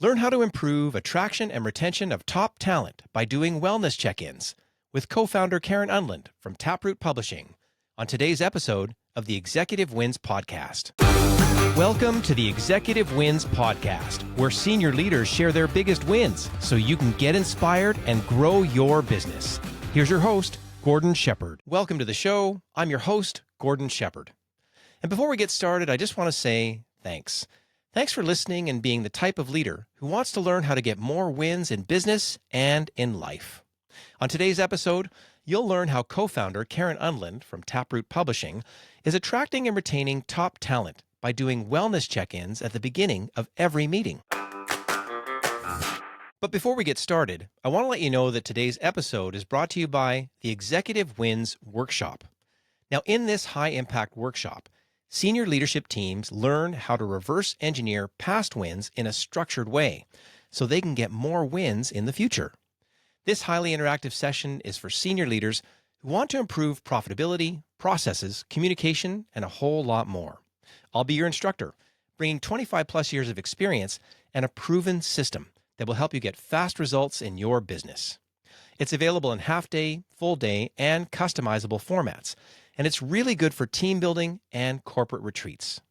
Learn how to improve attraction and retention of top talent by doing wellness check-ins with co-founder Karen Unland from Taproot Publishing on today's episode of the Executive Wins Podcast. Welcome to the Executive Wins Podcast, where senior leaders share their biggest wins so you can get inspired and grow your business. Here's your host, Gordon Shepherd. Welcome to the show. I'm your host, Gordon Shepherd. And before we get started, I just want to say thanks. Thanks for listening and being the type of leader who wants to learn how to get more wins in business and in life. On today's episode, you'll learn how co-founder Karen Unland from Taproot Publishing is attracting and retaining top talent by doing wellness check-ins at the beginning of every meeting. But before we get started, I want to let you know that today's episode is brought to you by the Executive Wins Workshop. Now, in this high-impact workshop, senior leadership teams learn how to reverse engineer past wins in a structured way so they can get more wins in the future. This highly interactive session is for senior leaders who want to improve profitability, processes, communication, and a whole lot more. I'll be your instructor, bringing 25 plus years of experience and a proven system that will help you get fast results in your business. It's available in half-day, full-day, and customizable formats, and it's really good for team building and corporate retreats.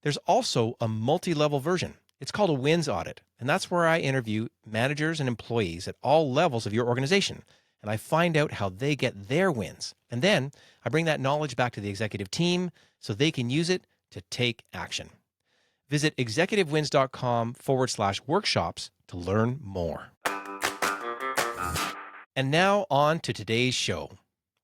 There's also a multi-level version. It's called a wins audit, and that's where I interview managers and employees at all levels of your organization, and I find out how they get their wins. And then I bring that knowledge back to the executive team so they can use it to take action. Visit executivewins.com/workshops to learn more. And now on to today's show.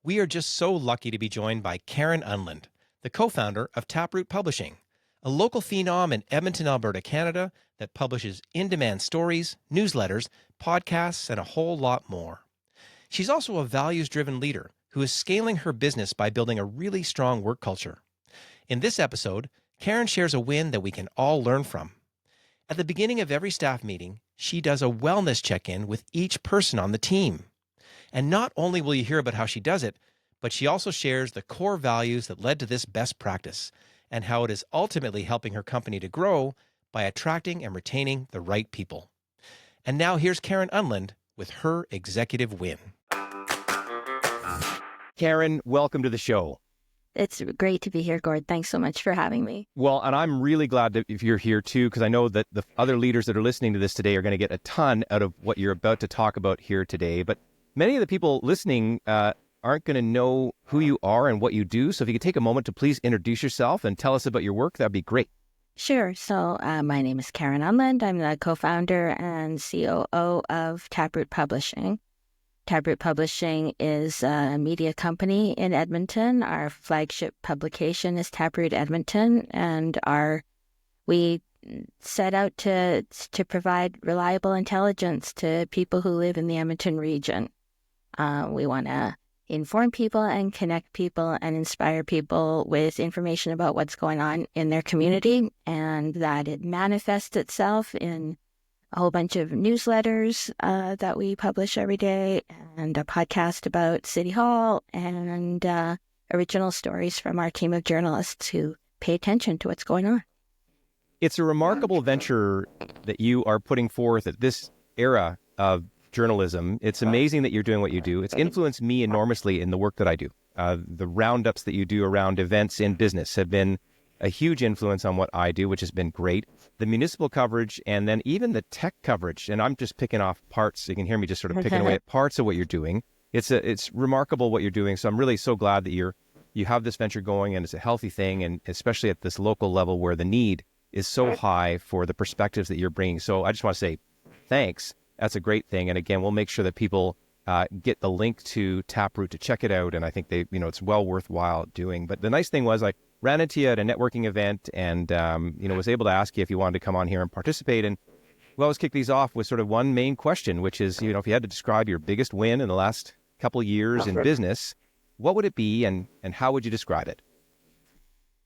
We are just so lucky to be joined by Karen Unland, the co-founder of Taproot Publishing, a local phenom in Edmonton, Alberta, Canada, that publishes in-demand stories, newsletters, podcasts, and a whole lot more. She's also a values-driven leader who is scaling her business by building a really strong work culture. In this episode, Karen shares a win that we can all learn from. At the beginning of every staff meeting, she does a wellness check-in with each person on the team. And not only will you hear about how she does it, but she also shares the core values that led to this best practice and how it is ultimately helping her company to grow by attracting and retaining the right people. And now here's Karen Unland with her executive win. Karen, welcome to the show. It's great to be here, Gord. Thanks so much for having me. Well, and I'm really glad that if you're here too, because I know that the other leaders that are listening to this today are going to get a ton out of what you're about to talk about here today. But many of the people listening aren't going to know who you are and what you do. So if you could take a moment to please introduce yourself and tell us about your work, that'd be great. Sure. So my name is Karen Unland. I'm the co-founder and COO of Taproot Publishing. Taproot Publishing is a media company in Edmonton. Our flagship publication is Taproot Edmonton, and we set out to provide reliable intelligence to people who live in the Edmonton region. We want to inform people and connect people and inspire people with information about what's going on in their community, and that it manifests itself in a whole bunch of newsletters that we publish every day, and a podcast about City Hall, and original stories from our team of journalists who pay attention to what's going on. It's a remarkable venture that you are putting forth at this era of journalism. It's amazing that you're doing what you do. It's influenced me enormously in the work that I do. The roundups that you do around events in business have been a huge influence on what I do, which has been great. The municipal coverage and then even the tech coverage, and I'm just picking off parts, so you can hear me just sort of picking away at parts of what you're doing. It's remarkable what you're doing. So I'm really so glad that you have this venture going, and it's a healthy thing, and especially at this local level where the need is so high for the perspectives that you're bringing. So I just want to say thanks. That's a great thing. And again, we'll make sure that people get the link to Taproot to check it out. And I think it's well worthwhile doing. But the nice thing was I ran into you at a networking event and, was able to ask you if you wanted to come on here and participate. And we always kick these off with sort of one main question, which is, if you had to describe your biggest win in the last couple of years in business, what would it be and how would you describe it?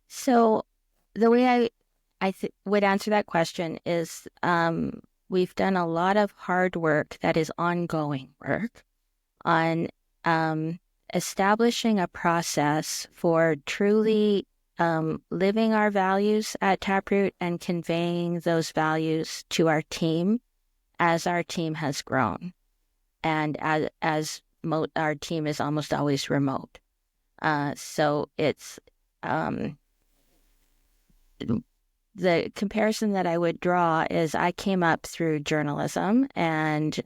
So the way I would answer that question is we've done a lot of hard work that is ongoing work on establishing a process for truly living our values at Taproot and conveying those values to our team as our team has grown. And our team is almost always remote. So it's the comparison that I would draw is I came up through journalism and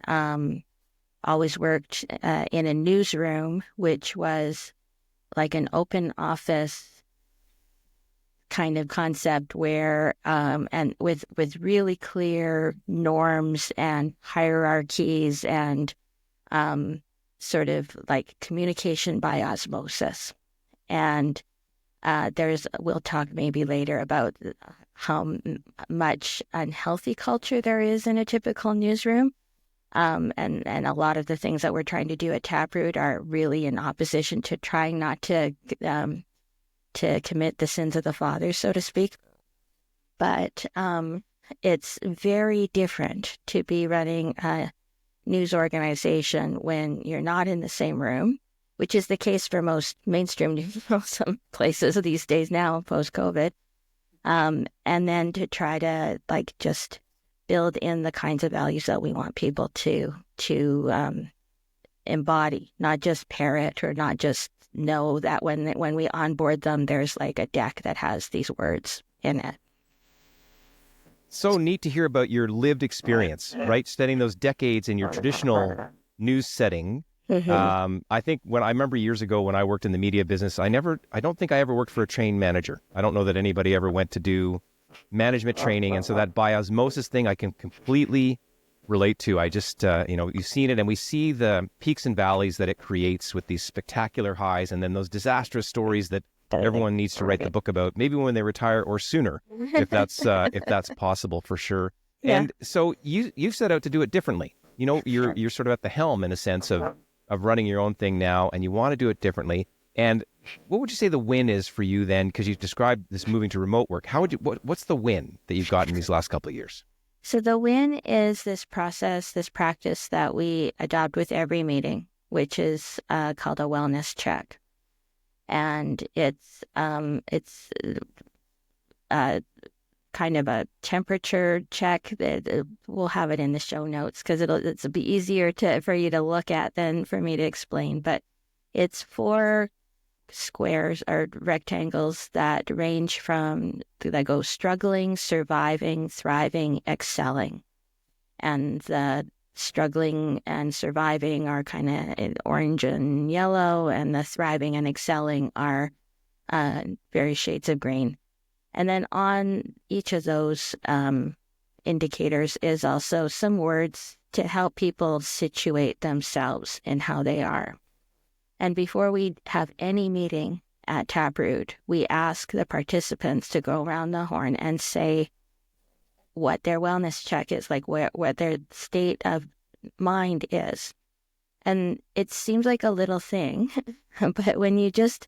always worked in a newsroom, which was like an open office kind of concept where and with really clear norms and hierarchies and sort of like communication by osmosis. And we'll talk maybe later about how much unhealthy culture there is in a typical newsroom. And a lot of the things that we're trying to do at Taproot are really in opposition to trying not to commit the sins of the fathers, so to speak. But it's very different to be running a news organization when you're not in the same room, which is the case for most mainstream news, some places these days now, post-COVID. And then to try to like just build in the kinds of values that we want people to embody, not just parrot or not just know that when we onboard them, there's like a deck that has these words in it. So neat to hear about your lived experience, right? Studying those decades in your traditional news setting. Mm-hmm. I think I remember years ago when I worked in the media business, I don't think I ever worked for a trained manager. I don't know that anybody ever went to do management training. And so that by osmosis thing, I can completely relate to. I just, you've seen it and we see the peaks and valleys that it creates with these spectacular highs and then those disastrous stories that everyone needs to write the book about, maybe when they retire or sooner, if that's possible for sure. Yeah. And so you've set out to do it differently. You're sort of at the helm in a sense of running your own thing now, and you want to do it differently. And what would you say the win is for you then? Because you've described this moving to remote work. What's the win that you've gotten these last couple of years? So the win is this process, this practice that we adopt with every meeting, which is called a wellness check. And it's kind of a temperature check. We'll have it in the show notes because it'll be easier for you to look at than for me to explain. But it's 4 squares or rectangles that range that go struggling, surviving, thriving, excelling. And the struggling and surviving are kind of orange and yellow, and the thriving and excelling are various shades of green. And then on each of those indicators is also some words to help people situate themselves in how they are. And before we have any meeting at Taproot, we ask the participants to go around the horn and say what their wellness check is, like what their state of mind is. And it seems like a little thing, but when you just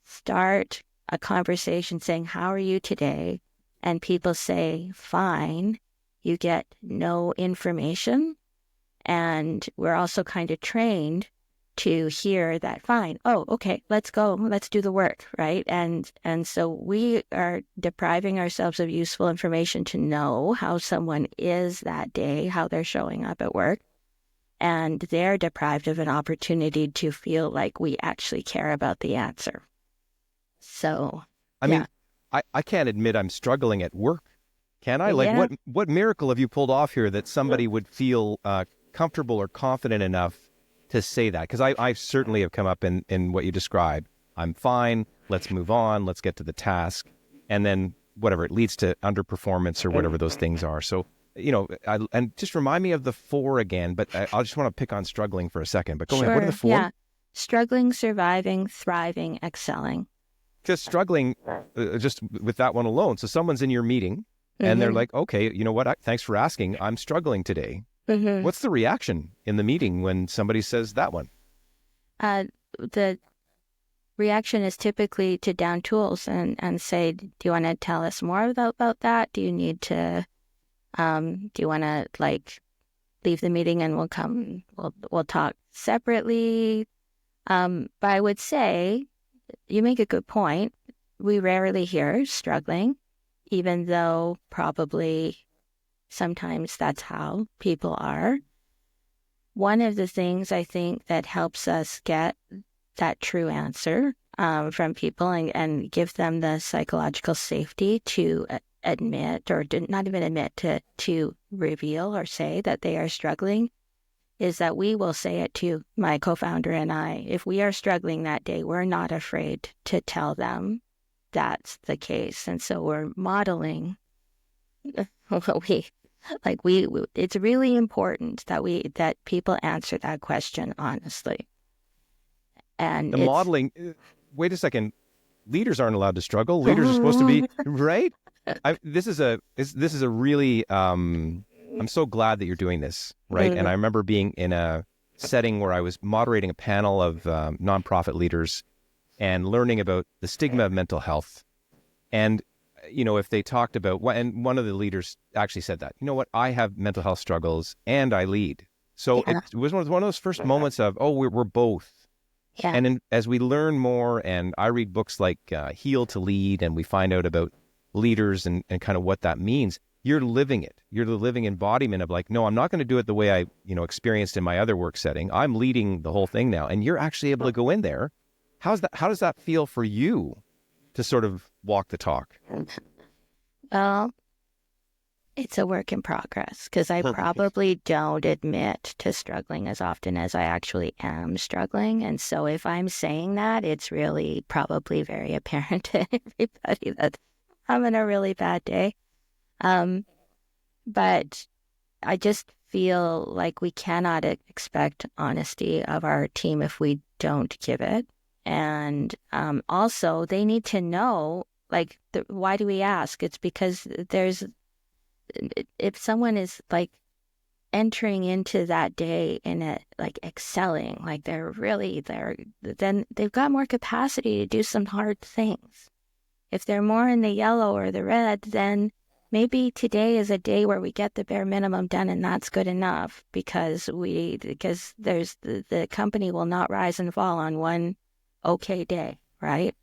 start a conversation saying, how are you today? And people say, fine, you get no information. And we're also kind of trained to hear that, fine, oh, okay, let's go, let's do the work, right? And so we are depriving ourselves of useful information to know how someone is that day, how they're showing up at work. And they're deprived of an opportunity to feel like we actually care about the answer. So, I mean, I can't admit I'm struggling at work, can I? Like, Yeah. what miracle have you pulled off here that somebody would feel comfortable or confident enough to say that? Because I certainly have come up in what you described. I'm fine. Let's move on. Let's get to the task. And then whatever, it leads to underperformance or whatever those things are. So, and just remind me of the 4 again, but I just want to pick on struggling for a second. But go ahead. What are the 4? Yeah. Struggling, surviving, thriving, excelling. Just struggling just with that one alone. So someone's in your meeting and they're like, okay, you know what? Thanks for asking. I'm struggling today. Mm-hmm. What's the reaction in the meeting when somebody says that one? The reaction is typically to down tools and say, do you want to tell us more about that? Do you need to, do you want to leave the meeting and we'll talk separately? But I would say, you make a good point. we rarely hear struggling, even though probably sometimes that's how people are. One of the things I think that helps us get that true answer from people and give them the psychological safety to admit, or not even admit, to reveal or say that they are struggling, is that we will say it to my co-founder and I. If we are struggling that day, we're not afraid to tell them that's the case. And so we're modeling it's really important that people answer that question honestly. And the modeling, wait a second, leaders aren't allowed to struggle. Leaders are supposed to be, right? This is a really, I'm so glad that you're doing this, right? And I remember being in a setting where I was moderating a panel of nonprofit leaders and learning about the stigma of mental health. And, if they talked about, and one of the leaders actually said that, you know what, I have mental health struggles and I lead. So it was one of those first moments of, we're both. Yeah. And as we learn more, and I read books like Heal to Lead, and we find out about leaders and kind of what that means, you're living it. You're the living embodiment of like, no, I'm not going to do it the way I, experienced in my other work setting. I'm leading the whole thing now. And you're actually able to go in there. How does that feel for you to sort of walk the talk? Well, it's a work in progress because I probably don't admit to struggling as often as I actually am struggling. And so if I'm saying that, it's really probably very apparent to everybody that I'm having a really bad day. But I just feel like we cannot expect honesty of our team if we don't give it. And also, they need to know, like, why do we ask? It's because if someone is like entering into that day in it, like excelling, like they're really there, then they've got more capacity to do some hard things. If they're more in the yellow or the red, then maybe today is a day where we get the bare minimum done, and that's good enough because there's the company will not rise and fall on one okay day, right?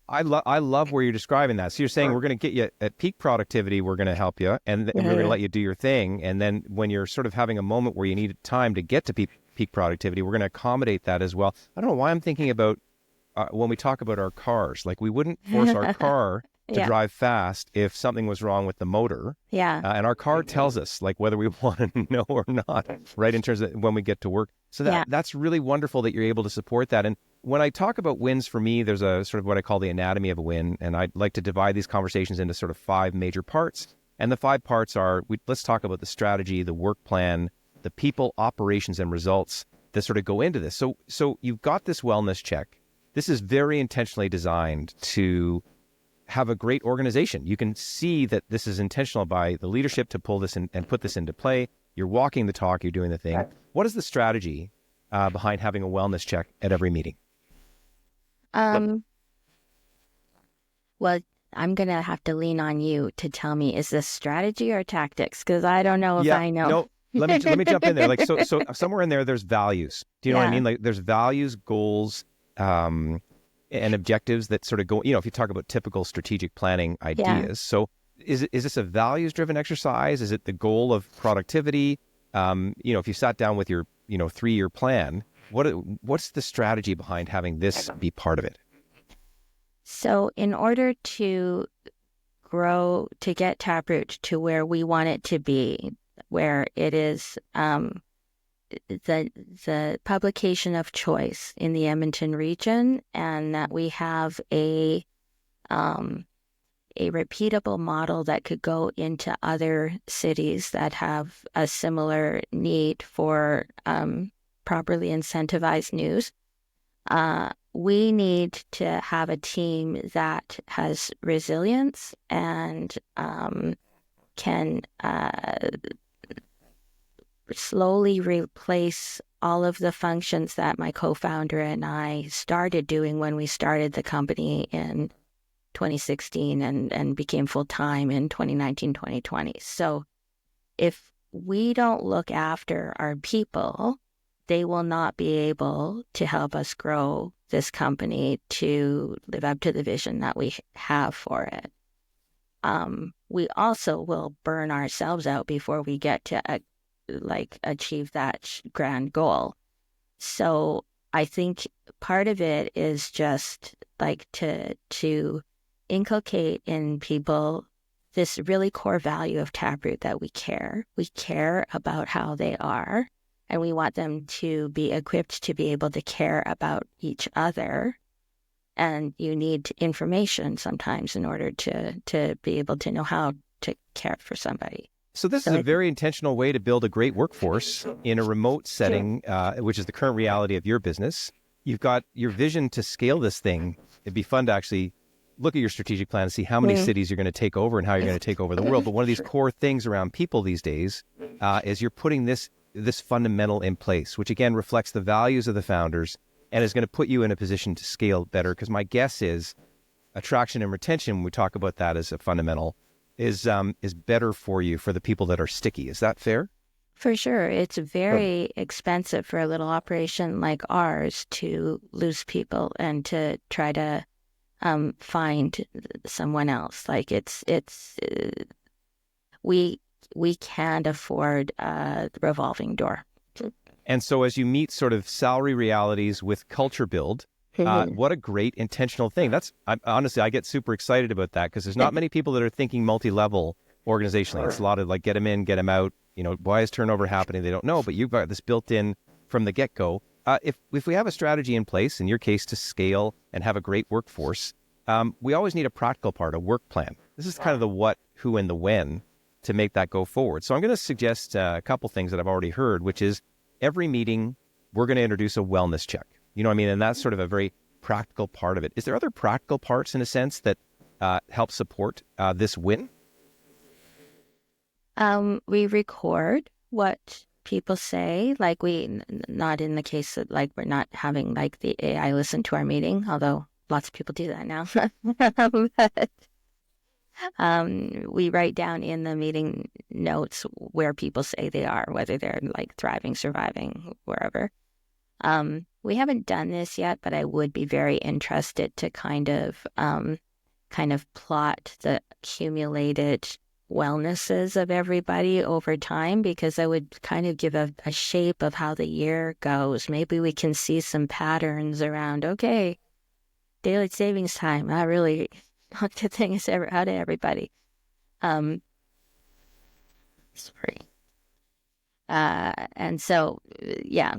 I love where you're describing that. So you're saying we're going to get you at peak productivity, we're going to help you, and we're going to let you do your thing. And then when you're sort of having a moment where you need time to get to peak productivity, we're going to accommodate that as well. I don't know why I'm thinking about when we talk about our cars, like we wouldn't force our car to drive fast if something was wrong with the motor. Yeah. And our car tells us like whether we want to know or not, right? In terms of when we get to work. So that's really wonderful that you're able to support that. And when I talk about wins, for me, there's a sort of what I call the anatomy of a win. And I'd like to divide these conversations into sort of 5 major parts. And the 5 parts are, let's talk about the strategy, the work plan, the people, operations, and results that sort of go into this. So you've got this wellness check. This is very intentionally designed to have a great organization. You can see that this is intentional by the leadership to pull this in and put this into play. You're walking the talk, you're doing the thing. What is the strategy behind having a wellness check at every meeting? Well, I'm going to have to lean on you to tell me, is this strategy or tactics? Because I don't know if I know. No, let me jump in there. Like, so somewhere in there's values. Do you know what I mean? Like there's values, goals, and objectives that sort of go, if you talk about typical strategic planning ideas. Yeah. So is this a values-driven exercise? Is it the goal of productivity? If you sat down with your, 3-year plan, what's the strategy behind having this be part of it? So in order to grow, to get Taproot to where we want it to be, where it is the publication of choice in the Edmonton region, and that we have a repeatable model that could go into other cities that have a similar need for properly incentivized news. We need to have a team that has resilience and can slowly replace all of the functions that my co-founder and I started doing when we started the company in 2016 and became full-time in 2019, 2020. So if we don't look after our people, they will not be able to help us grow this company to live up to the vision that we have for it. We also will burn ourselves out before we get to achieve that grand goal. So I think part of it is just like to inculcate in people this really core value of Taproot, that we care. We care about how they are, and we want them to be equipped to be able to care about each other. And you need information sometimes in order to be able to know how to care for somebody. So this is a very intentional way to build a great workforce in a remote setting, which is the current reality of your business. You've got your vision to scale this thing. It'd be fun to actually look at your strategic plan and see how many cities you're going to take over and how you're going to take over the world. But one of these core things around people these days is you're putting this fundamental in place, which again reflects the values of the founders and is going to put you in a position to scale better. Because my guess is attraction and retention, when we talk about that as a fundamental, is better for you, for the people that are sticky. Is that fair? For sure. It's very expensive for a little operation like ours to lose people and to try to find someone else. Like we can't afford a revolving door. And so as you meet sort of salary realities with culture build, what a great intentional thing. Honestly, I get super excited about that because there's not many people that are thinking multi-level organizationally. It's a lot of like, get them in, get them out. Why is turnover happening? They don't know, but you've got this built in from the get-go. If we have a strategy in place, in your case, to scale and have a great workforce, we always need a practical part, a work plan. This is kind of the what, who, and the when to make that go forward. So I'm going to suggest a couple things that I've already heard, which is every meeting, we're going to introduce a wellness check. You know what I mean? And that's sort of a very practical part of it. Is there other practical parts in a sense that help support this win? We record what people say, like not in the case that like we're not having like the AI listen to our meeting, although lots of people do that now. But we write down in the meeting notes where people say they are, whether they're like thriving, surviving, wherever. We haven't done this yet, but I would be very interested to kind of plot the accumulated wellnesses of everybody over time, because I would kind of give a shape of how the year goes. Maybe we can see some patterns around, okay, daylight savings time, not really not the thing is ever out of everybody. Sorry. And so, yeah,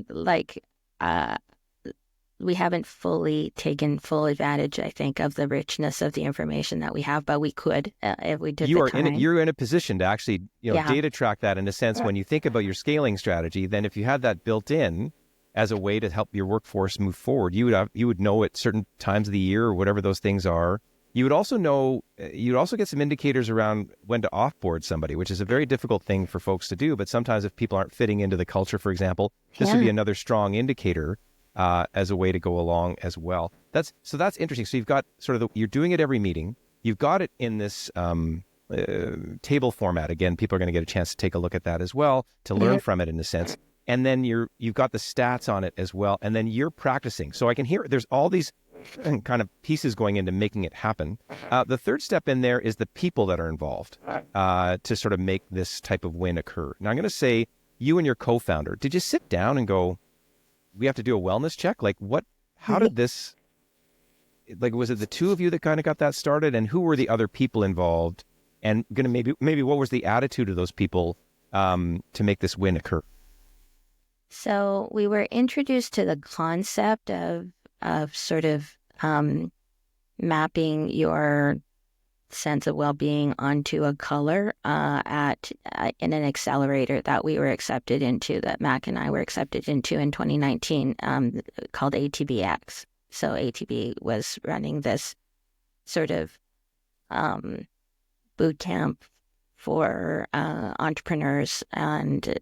we haven't fully taken full advantage, I think, of the richness of the information that we have, but we could if we took the time. You're in a position to actually, data track that in a sense. When you think about your scaling strategy, then if you had that built in as a way to help your workforce move forward, you would know at certain times of the year or whatever those things are. You would also know, you'd also get some indicators around when to offboard somebody, which is a very difficult thing for folks to do. But sometimes if people aren't fitting into the culture, for example, this would be another strong indicator as a way to go along as well. That's interesting. So you've got sort of you're doing it every meeting. You've got it in this table format. Again, people are going to get a chance to take a look at that as well, to learn from it in a sense. And then you've got the stats on it as well. And then you're practicing. So I can hear there's all these kind of pieces going into making it happen. The third step in there is the people that are involved to sort of make this type of win occur. Now I'm going to say, you and your co-founder, did you sit down and go, we have to do a wellness check? Like how did this, like, was it the two of you that kind of got that started, and who were the other people involved? And maybe what was the attitude of those people to make this win occur? So we were introduced to the concept of sort of mapping your sense of well-being onto a color in an accelerator that we were accepted into, that Mac and I were accepted into in 2019, called ATBX. So ATB was running this sort of boot camp for entrepreneurs and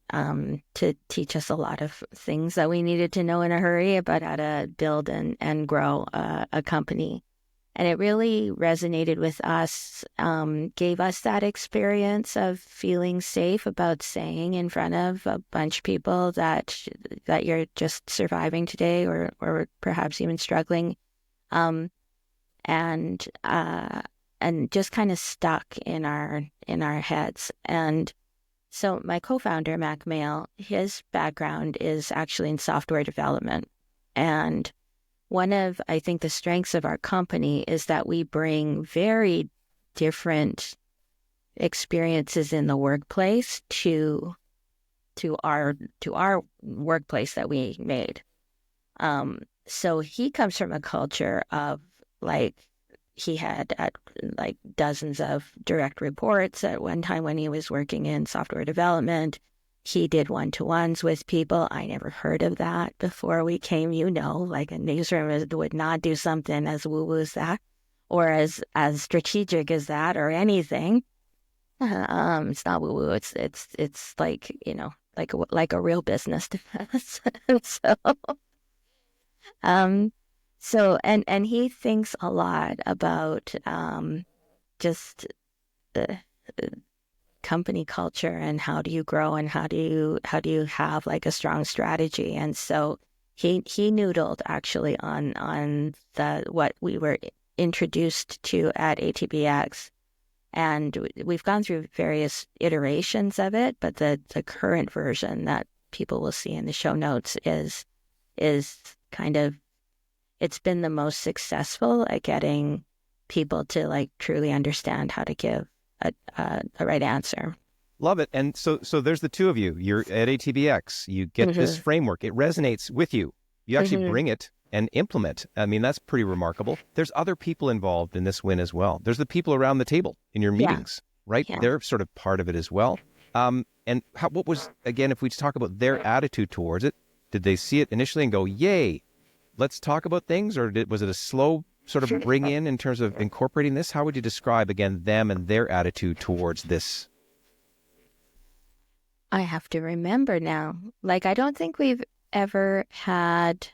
to teach us a lot of things that we needed to know in a hurry about how to build and grow a company. And it really resonated with us, gave us that experience of feeling safe about saying in front of a bunch of people that you're just surviving today, or perhaps even struggling, and just kind of stuck in our heads. And so my co-founder, Mac Mail, his background is actually in software development. And one of, I think, the strengths of our company is that we bring very different experiences in the workplace to our workplace that we made. So he comes from a culture of he had dozens of direct reports at one time when he was working in software development. He did one-to-ones with people. I never heard of that before we came. Like a newsroom would not do something as woo-woo as that, or as strategic as that, or anything. It's not woo-woo. It's like like a real business to us. And he thinks a lot about just the company culture and how do you grow and how do you have like a strong strategy. And so he noodled actually on what we were introduced to at ATBX, and we've gone through various iterations of it, but the current version that people will see in the show notes is kind of, it's been the most successful at getting people to truly understand how to give a right answer. Love it. And so there's the two of you. You're at ATBX. You get this framework. It resonates with you. You actually bring it and implement. I mean, that's pretty remarkable. There's other people involved in this win as well. There's the people around the table in your meetings, right? Yeah. They're sort of part of it as well. And what was, again, if we talk about their attitude towards it, did they see it initially and go, yay, let's talk about things? Or was it a slow sort of bring in terms of incorporating this? How would you describe, again, them and their attitude towards this? I have to remember now. I don't think we've ever had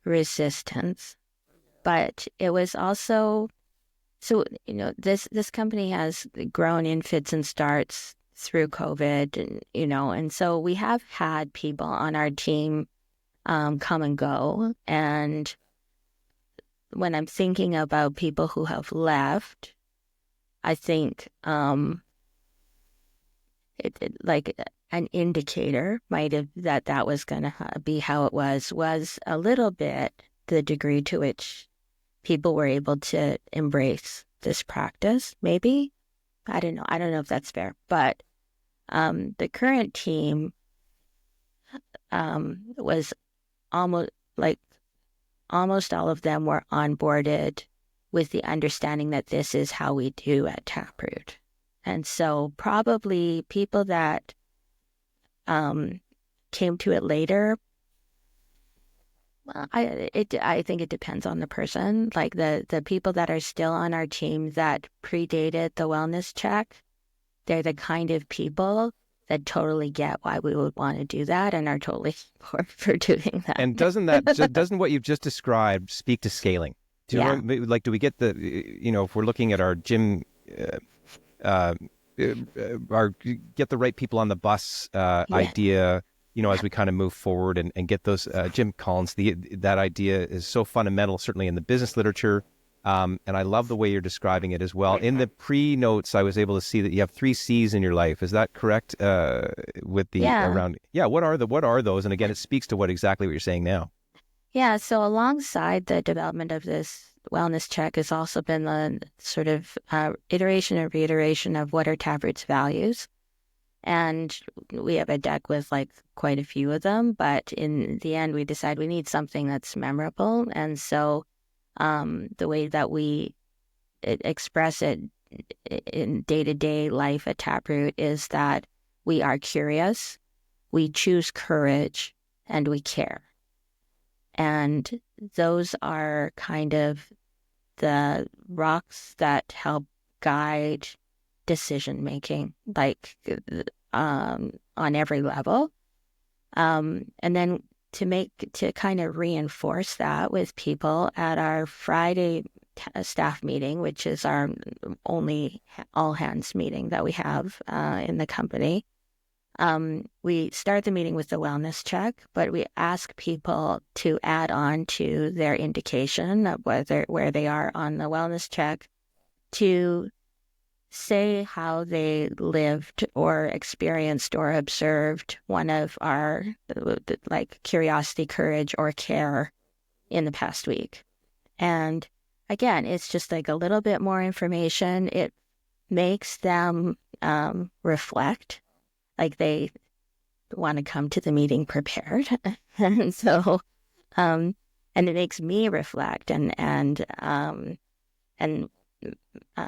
resistance, but it was also, so, this company has grown in fits and starts through COVID, and so we have had people on our team come and go. And when I'm thinking about people who have left, I think an indicator might have that was going to be how it was a little bit the degree to which people were able to embrace this practice. Maybe, I don't know if that's fair, but the current team was almost all of them were onboarded with the understanding that this is how we do at Taproot. And so probably people that came to it later, well, I think it depends on the person. Like the people that are still on our team that predated the wellness check, they're the kind of people that totally get why we would want to do that and are totally for doing that. And doesn't what you've just described speak to scaling? Do you know, do we get the, if we're looking at our gym, get the right people on the bus idea, as we kind of move forward and get those, Jim Collins, that idea is so fundamental, certainly in the business literature. And I love the way you're describing it as well. In the pre-notes, I was able to see that you have 3 C's in your life. Is that correct? With the around, what are those? And again, it speaks to exactly what you're saying now. Yeah. So alongside the development of this wellness check has also been the sort of iteration and reiteration of what are Taproot's values. And we have a deck with quite a few of them, but in the end, we decide we need something that's memorable. And so the way that we express it in day-to-day life at Taproot is that we are curious, we choose courage, and we care. And those are kind of the rocks that help guide decision-making, on every level. And then to kind of reinforce that with people at our Friday staff meeting, which is our only all hands meeting that we have in the company. We start the meeting with the wellness check, but we ask people to add on to their indication of where they are on the wellness check to say how they lived or experienced or observed one of our like curiosity, courage, or care in the past week. And again, it's just like a little bit more information. It makes them reflect, like they want to come to the meeting prepared. And so, and it makes me reflect and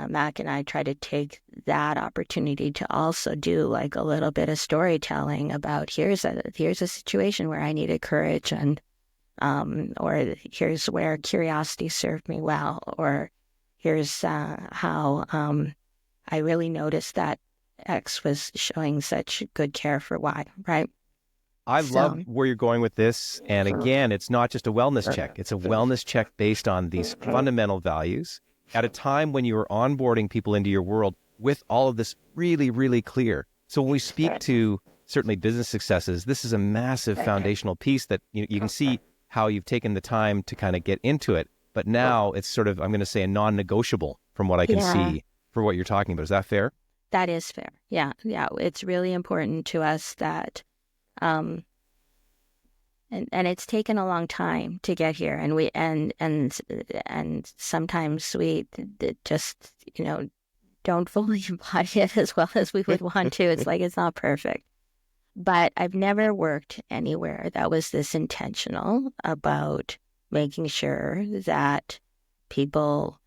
Mac and I try to take that opportunity to also do like a little bit of storytelling about here's a situation where I needed courage and or here's where curiosity served me well, or here's how I really noticed that X was showing such good care for Y, right? I love where you're going with this. And again, it's not just a wellness check. It's a wellness check based on these fundamental values at a time when you are onboarding people into your world with all of this really, really clear. So when we speak to certainly business successes, this is a massive foundational piece that you can see how you've taken the time to kind of get into it. But now it's sort of, I'm going to say, a non-negotiable from what I can see for what you're talking about. Is that fair? That is fair. Yeah. It's really important to us that, and it's taken a long time to get here, and we and sometimes we just don't fully embody it as well as we would want to. It's like it's not perfect, but I've never worked anywhere that was this intentional about making sure that people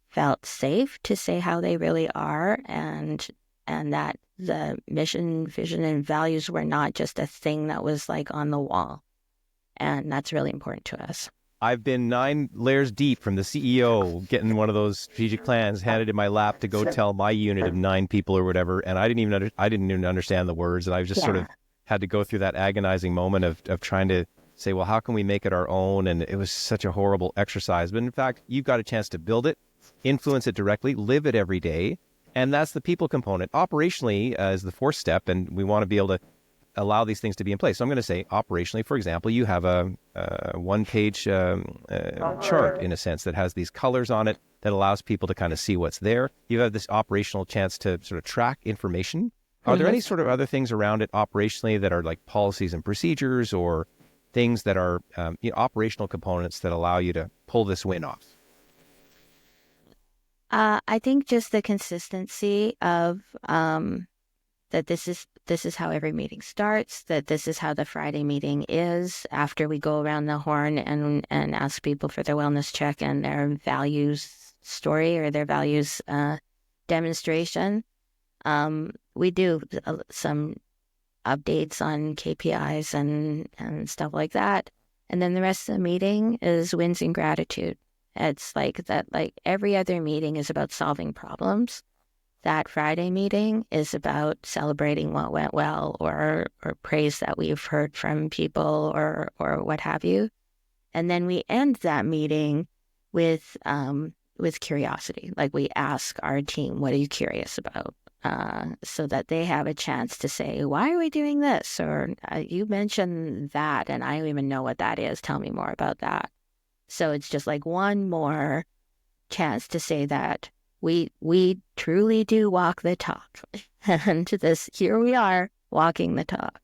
felt safe to say how they really are, and that the mission, vision, and values were not just a thing that was like on the wall. And that's really important to us. I've been 9 layers deep from the CEO getting one of those strategic plans handed in my lap to go tell my unit of 9 people or whatever, and I didn't even understand the words, and I just sort of had to go through that agonizing moment of trying to say, well, how can we make it our own? And it was such a horrible exercise. But in fact, you've got a chance to build it, influence it directly, live it every day. And that's the people component. Operationally is the 4th step, and we want to be able to allow these things to be in place. So I'm going to say operationally, for example, you have a one-page chart in a sense that has these colors on it that allows people to kind of see what's there. You have this operational chance to sort of track information. Are there any sort of other things around it operationally that are like policies and procedures or things that are operational components that allow you to pull this win off? I think just the consistency of that this is how every meeting starts, that this is how the Friday meeting is after we go around the horn and ask people for their wellness check and their values story or their values demonstration. We do some updates on KPIs and stuff like that. And then the rest of the meeting is wins and gratitude. It's like that, like every other meeting is about solving problems. That Friday meeting is about celebrating what went well or praise that we've heard from people or what have you. And then we end that meeting with curiosity. Like we ask our team, what are you curious about? So that they have a chance to say, why are we doing this? Or you mentioned that and I don't even know what that is. Tell me more about that. So it's just like one more chance to say that we truly do walk the talk. And here we are walking the talk.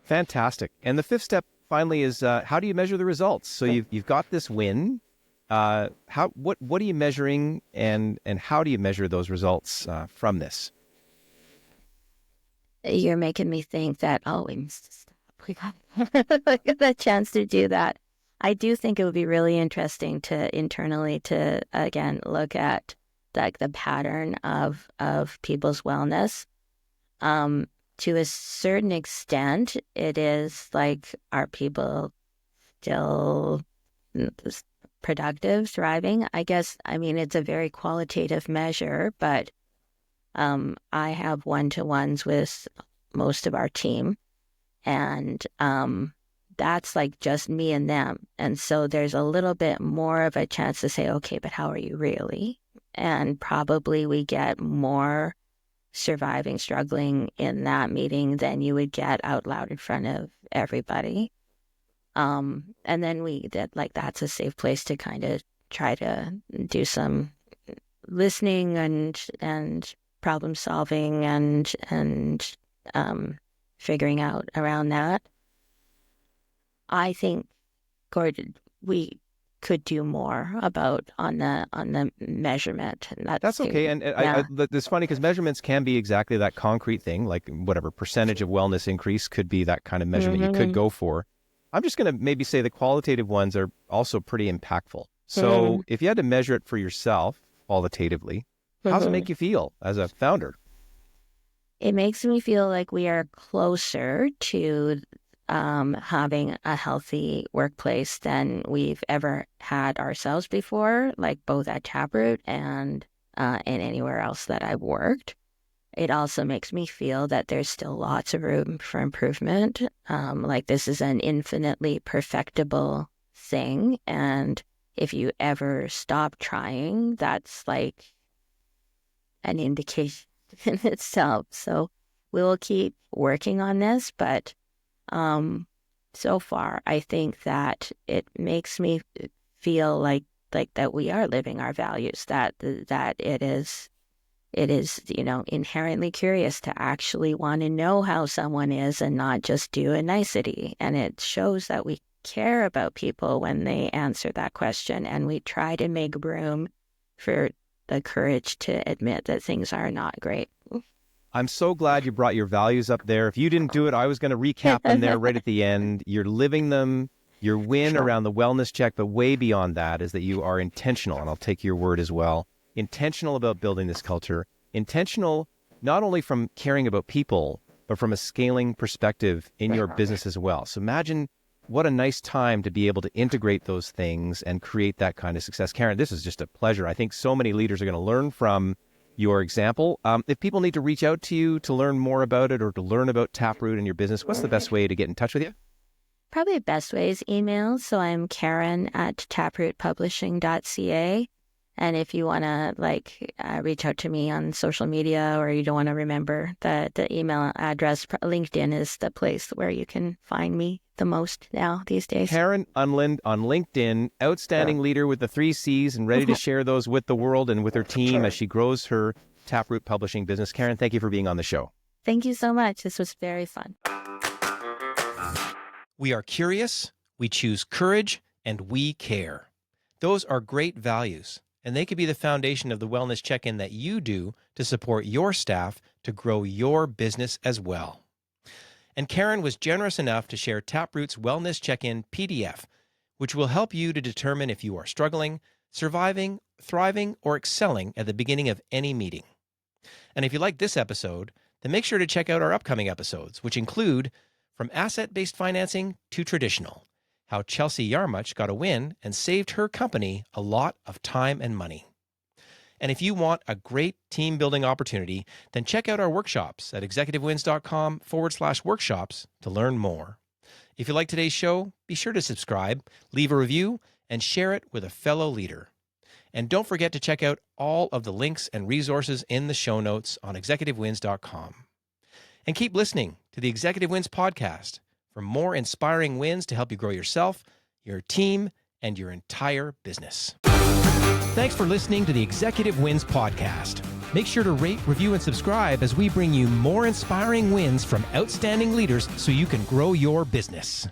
Fantastic. And the 5th step finally is how do you measure the results? So you've got this win. What are you measuring and how do you measure those results from this? You're making me think that, we must stop. We got the chance to do that. I do think it would be really interesting to internally to, again, look at like the pattern of people's wellness. To a certain extent, it is like, are people still productive, thriving? I guess, I mean, it's a very qualitative measure, but I have one-to-ones with most of our team, and that's like just me and them. And so there's a little bit more of a chance to say, okay, but how are you really? And probably we get more surviving, struggling in that meeting than you would get out loud in front of everybody. And then that's a safe place to kind of try to do some listening and problem solving and figuring out around that. I think, Gordon, we could do more about on the measurement. And that's okay. And it's funny because measurements can be exactly that concrete thing, like whatever percentage of wellness increase could be that kind of measurement you could go for. I'm just going to maybe say the qualitative ones are also pretty impactful. So if you had to measure it for yourself qualitatively, how does it make you feel as a founder? It makes me feel like we are closer to having a healthy workplace than we've ever had ourselves before, like both at Taproot and anywhere else that I've worked. It also makes me feel that there's still lots of room for improvement. Like this is an infinitely perfectible thing. And if you ever stop trying, that's like an indication in itself. So we'll keep working on this, but so far, I think that it makes me feel like that we are living our values, that it is, inherently curious to actually want to know how someone is and not just do a nicety. And it shows that we care about people when they answer that question, and we try to make room for the courage to admit that things are not great. I'm so glad you brought your values up there. If you didn't do it, I was going to recap them there right at the end. You're living them. Your win around the wellness check, but way beyond that is that you are intentional, and I'll take your word as well, intentional about building this culture, intentional not only from caring about people, but from a scaling perspective in your business as well. So imagine what a nice time to be able to integrate those things and create that kind of success. Karen, this is just a pleasure. I think so many leaders are going to learn from your example. If people need to reach out to you to learn more about it or to learn about Taproot and your business, what's the best way to get in touch with you? Probably the best way is email. So I'm Karen at taprootpublishing.ca. And if you want to reach out to me on social media, or you don't want to remember the email address, LinkedIn is the place where you can find me the most now these days. Karen Unland on LinkedIn, outstanding leader with the 3 C's and ready to share those with the world and with her team as she grows her Taproot Publishing business. Karen, thank you for being on the show. Thank you so much. This was very fun. We are curious, we choose courage, and we care. Those are great values, and they could be the foundation of the wellness check-in that you do to support your staff to grow your business as well. And Karen was generous enough to share Taproot's Wellness Check-In PDF, which will help you to determine if you are struggling, surviving, thriving, or excelling at the beginning of any meeting. And if you like this episode, then make sure to check out our upcoming episodes, which include From Asset-Based Financing to Traditional, how Chelsea Yarmuch got a win and saved her company a lot of time and money. And if you want a great team building opportunity, then check out our workshops at executivewins.com/workshops to learn more. If you like today's show, be sure to subscribe, leave a review, and share it with a fellow leader. And don't forget to check out all of the links and resources in the show notes on executivewins.com. And keep listening to the Executive Wins podcast for more inspiring wins to help you grow yourself, your team, and your entire business. Thanks for listening to the Executive Wins podcast. Make sure to rate, review, and subscribe as we bring you more inspiring wins from outstanding leaders so you can grow your business.